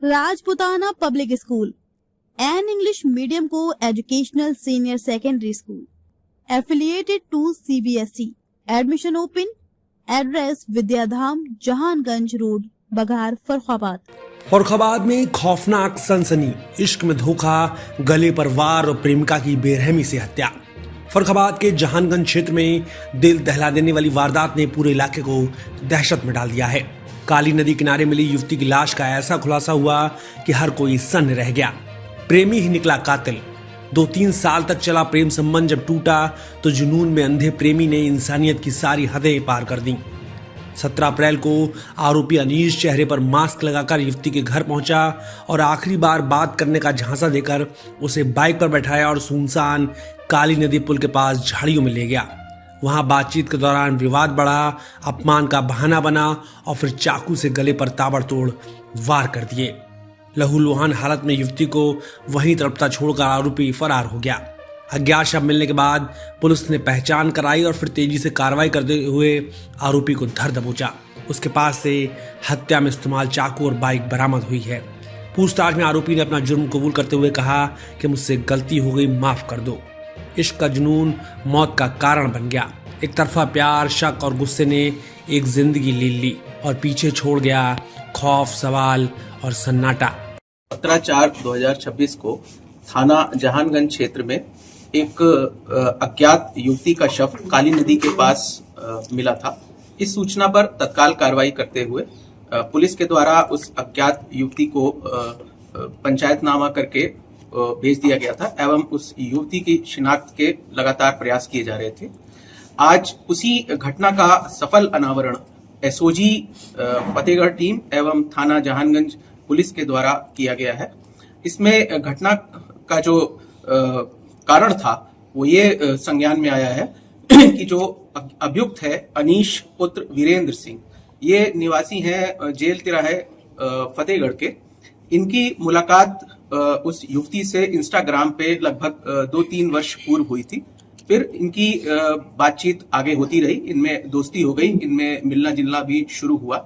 Rajputana public school, an English medium co-educational senior secondary school, affiliated to CBSE. Admission open. Address Vidyadham, Jahanganj road, Baghar, Farrukhabad. Farrukhabad में खौफनाक सनसनी, इश्क में धोखा, गले पर वार और प्रेमिका की बेरहमी से हत्या। फर्रुखाबाद के जहानगंज क्षेत्र में दिल दहला देने वाली वारदात ने पूरे इलाके को दहशत में डाल दिया है। काली नदी किनारे मिली युवती की लाश का ऐसा खुलासा हुआ कि हर कोई सन्न रह गया। प्रेमी ही निकला कातिल। 2-3 साल तक चला प्रेम संबंध जब टूटा तो जुनून में अंधे प्रेमी ने इंसानियत की सारी हदें पार कर दी। 17 अप्रैल को आरोपी अनीश चेहरे पर मास्क लगाकर युवती के घर पहुंचा और आखिरी बार बात करने का झांसा देकर उसे बाइक पर बैठाया और सुनसान काली नदी पुल के पास झाड़ियों में ले गया। वहां बातचीत के दौरान विवाद बढ़ा, अपमान का बहाना बना और फिर चाकू से गले पर ताबड़तोड़ वार कर दिए। लहूलुहान हालत में युवती को वहीं तड़पता छोड़कर आरोपी फरार हो गया। अज्ञात शव मिलने के बाद पुलिस ने पहचान कराई और फिर तेजी से कार्रवाई करते हुए आरोपी को धर दबोचा। उसके पास से हत्या में इस्तेमाल चाकू और बाइक बरामद हुई है। पूछताछ में आरोपी ने अपना जुर्म कबूल करते हुए कहा कि मुझसे गलती हो गई, माफ कर दो। इश्क का जुनून मौत का कारण बन गया। एक तरफा प्यार, शक और गुस्से ने एक जिंदगी ले ली और पीछे छोड़ गया खौफ, सवाल और सन्नाटा। 17/4/2026 को थाना जहानगंज क्षेत्र में एक अज्ञात युवती का शव काली नदी के पास मिला था। इस सूचना पर तत्काल कार्रवाई करते हुए पुलिस के द्वारा उस अज्ञात युवती को पंचायतनामा करके भेज दिया गया था एवं उस युवती की शिनाख्त के लगातार प्रयास किए जा रहे थे। आज उसी घटना का सफल अनावरण एसओजी फतेहगढ़ टीम एवं थाना जहानगंज पुलिस के द्वारा किया गया है। इसमें घटना का जो कारण था वो ये संज्ञान में आया है कि जो अभियुक्त है अनीश पुत्र वीरेंद्र सिंह, ये निवासी हैं जेल तिराहे फतेहगढ़ के। इनकी मुलाकात उस युवती से इंस्टाग्राम पे लगभग 2-3 वर्ष पूर्व हुई थी। फिर इनकी बातचीत आगे होती रही, इनमें दोस्ती हो गई, इनमें मिलना जुलना भी शुरू हुआ।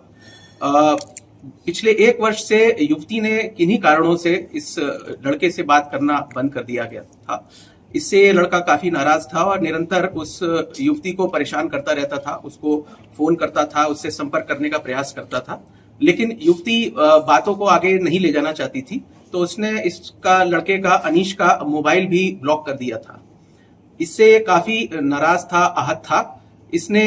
पिछले 1 वर्ष से युवती ने किन्हीं कारणों से इस लड़के से बात करना बंद कर दिया गया था। इससे ये लड़का काफी नाराज था और निरंतर उस युवती को परेशान करता रहता था, उसको फोन करता था, उससे संपर्क करने का प्रयास करता था। लेकिन युवती बातों को आगे नहीं ले जाना चाहती थी, तो उसने इसका लड़के का अनीश का मोबाइल भी ब्लॉक कर दिया था। इससे काफी नाराज था, आहत था। इसने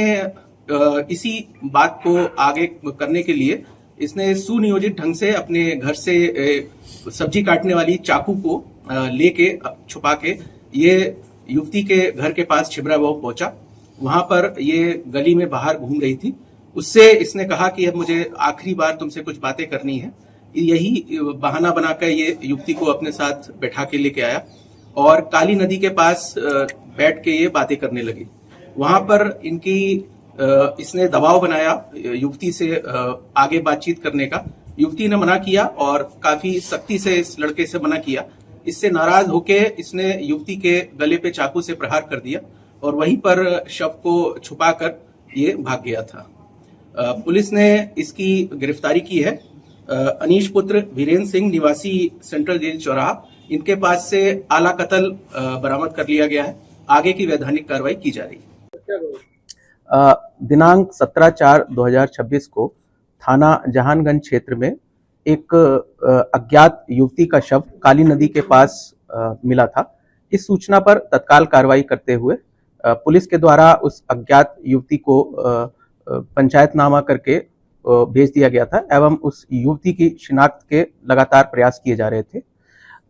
इसी बात को आगे करने के लिए इसने सुनियोजित ढंग से अपने घर से सब्जी काटने वाली चाकू को लेके छुपा के ये युवती के घर के पास छिबरा बाबू पहुंचा। वहां पर ये गली में बाहर घूम रही थी। उससे इसने कहा कि अब मुझे आखिरी बार तुमसे कुछ बातें करनी है। यही बहाना बनाकर ये युवती को अपने साथ बैठा के लेके आया और काली नदी के पास बैठ के ये बातें करने लगी। वहां पर इनकी इसने दबाव बनाया युवती से आगे बातचीत करने का। युवती ने मना किया और काफी सख्ती से इस लड़के से मना किया। इससे नाराज होके इसने युवती के गले पे चाकू से प्रहार कर दिया और वहीं पर शव को छुपाकर ये भाग गया था। पुलिस ने इसकी गिरफ्तारी की है। अनीश पुत्र वीरेंद्र सिंह निवासी सेंट्रल जेल चौराहा, इनके पास से आला कत्ल बरामद कर लिया गया है। आगे की वैधानिक कार्रवाई की जा रही है। दिनांक 17/4/2026 को थाना जहानगंज क्षेत्र में एक अज्ञात युवती का शव काली नदी के पास मिला था। इस सूचना पर तत्काल कार्रवाई करते हुए पुलिस के द्वारा उस अज्ञात युवती को पंचायतनामा करके भेज दिया गया था एवं उस युवती की शिनाख्त के लगातार प्रयास किए जा रहे थे।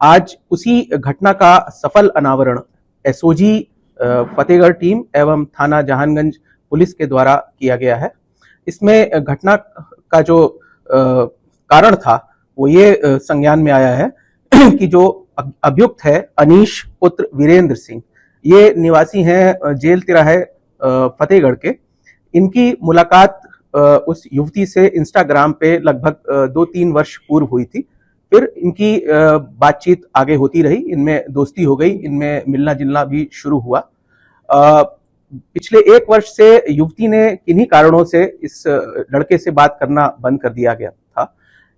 आज उसी घटना का सफल अनावरण एसओजी फतेहगढ़ टीम एवं थाना जहानगंज पुलिस के द्वारा किया गया है। इसमें घटना का जो कारण था वो ये संज्ञान में आया है कि जो अभियुक्त है अनीश पुत्र वीरेंद्र सिंह, ये निवासी हैं जेल तिराहे फतेहगढ़ के। इनकी मुलाकात उस युवती से इंस्टाग्राम पे लगभग 2-3 वर्ष पूर्व हुई थी। फिर इनकी बातचीत आगे होती रही, इनमें दोस्ती हो गई, इनमें मिलना जुलना भी शुरू हुआ। पिछले 1 वर्ष से युवती ने किन्हीं कारणों से इस लड़के से बात करना बंद कर दिया गया था।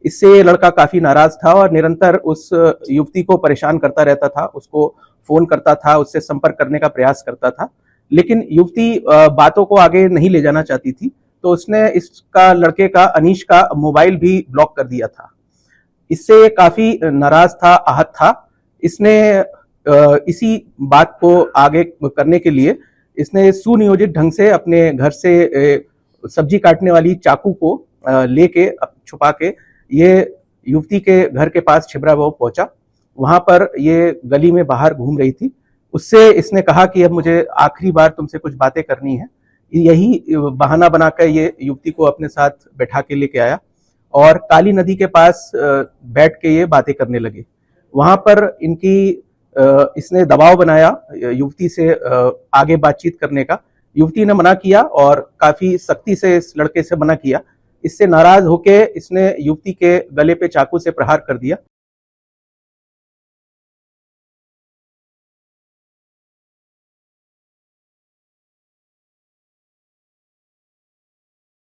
इससे लड़का काफी नाराज था और निरंतर उस युवती को परेशान करता रहता था, उसको फोन करता था, उससे संपर्क करने का प्रयास करता था। लेकिन युवती बातों को आगे नहीं ले जाना चाहती थी, तो उसने इसका लड़के का अनीश का मोबाइल भी ब्लॉक कर दिया था। इससे काफी नाराज था, आहत था। इसने इसी बात को आगे करने के लिए इसने सुनियोजित ढंग से अपने घर से सब्जी काटने वाली चाकू को लेके छुपा के ये युवती के घर के पास छिबरामऊ पहुंचा। वहां पर ये गली में बाहर घूम रही थी। उससे इसने कहा कि अब मुझे आखिरी बार तुमसे कुछ बातें करनी है। यही बहाना बनाकर ये युवती को अपने साथ बैठा के लेके आया और काली नदी के पास बैठ के ये बातें करने लगे। वहां पर इसने दबाव बनाया युवती से आगे बातचीत करने का। युवती ने मना किया और काफी सख्ती से इस लड़के से मना किया। इससे नाराज होके इसने युवती के गले पे चाकू से प्रहार कर दिया।